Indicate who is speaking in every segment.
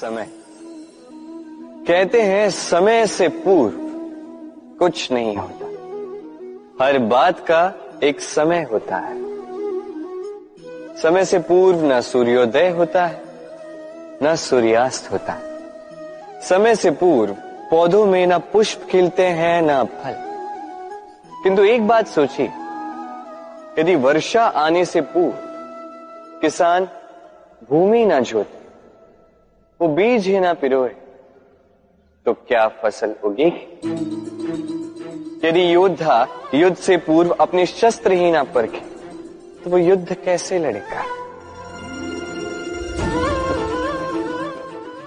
Speaker 1: समय। कहते हैं समय से पूर्व कुछ नहीं होता, हर बात का एक समय होता है। समय से पूर्व न सूर्योदय होता है न सूर्यास्त होता है। समय से पूर्व पौधों में न पुष्प खिलते हैं न फल। किंतु एक बात सोचिए, यदि वर्षा आने से पूर्व किसान भूमि ना जोते, वो बीज ही ना पिरोए, तो क्या फसल उगेगी? यदि योद्धा युद्ध से पूर्व अपने शस्त्र ही ना परखे, तो वो युद्ध कैसे लड़ेगा?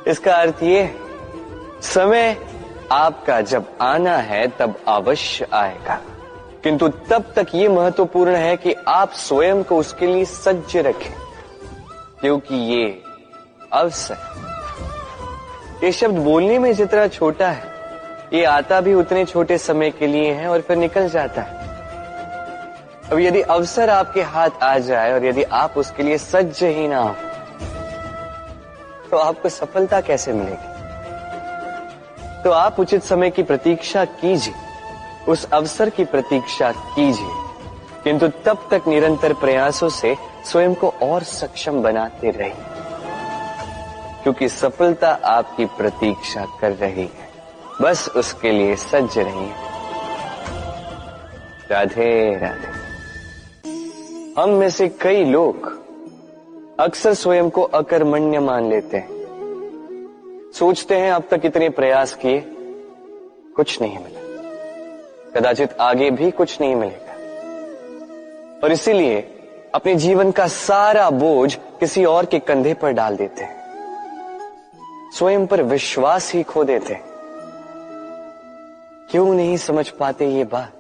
Speaker 1: इसका अर्थ ये है, समय आपका जब आना है तब अवश्य आएगा, किंतु तब तक ये महत्वपूर्ण है कि आप स्वयं को उसके लिए सज्ज रखें, क्योंकि ये अवसर, ये शब्द बोलने में जितना छोटा है, ये आता भी उतने छोटे समय के लिए है और फिर निकल जाता है। अब यदि अवसर आपके हाथ आ जाए और यदि आप उसके लिए सज्ज ही ना हो, तो आपको सफलता कैसे मिलेगी? तो आप उचित समय की प्रतीक्षा कीजिए, उस अवसर की प्रतीक्षा कीजिए, किंतु तब तक निरंतर प्रयासों से स्वयं को और सक्षम बनाते रहिए, क्योंकि सफलता आपकी प्रतीक्षा कर रही है। बस उसके लिए सज्ज रहिए। राधे राधे। हम में से कई लोग अक्सर स्वयं को अकर्मण्य मान लेते हैं। सोचते हैं अब तक इतने प्रयास किए, कुछ नहीं मिला, कदाचित आगे भी कुछ नहीं मिलेगा, और इसीलिए अपने जीवन का सारा बोझ किसी और के कंधे पर डाल देते हैं, स्वयं पर विश्वास ही खो देते हैं। क्यों नहीं समझ पाते ये बात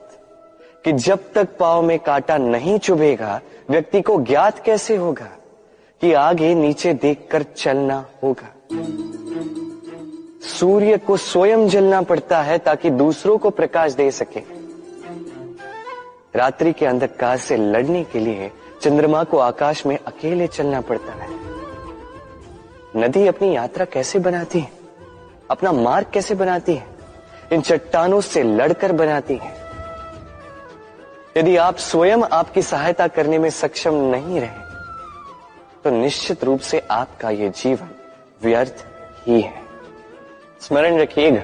Speaker 1: कि जब तक पांव में कांटा नहीं चुभेगा, व्यक्ति को ज्ञात कैसे होगा कि आगे नीचे देखकर चलना होगा। सूर्य को स्वयं जलना पड़ता है ताकि दूसरों को प्रकाश दे सके। रात्रि के अंधकार से लड़ने के लिए चंद्रमा को आकाश में अकेले चलना पड़ता है। नदी अपनी यात्रा कैसे बनाती है, अपना मार्ग कैसे बनाती है? इन चट्टानों से लड़कर बनाती है। यदि आप स्वयं आपकी सहायता करने में सक्षम नहीं रहे, तो निश्चित रूप से आपका यह जीवन व्यर्थ ही है। स्मरण रखिएगा,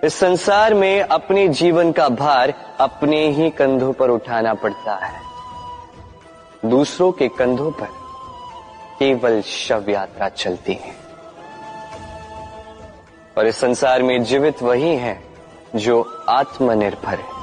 Speaker 1: इस संसार में अपने जीवन का भार अपने ही कंधों पर उठाना पड़ता है। दूसरों के कंधों पर केवल शव यात्रा चलती है। और इस संसार में जीवित वही है जो आत्मनिर्भर है।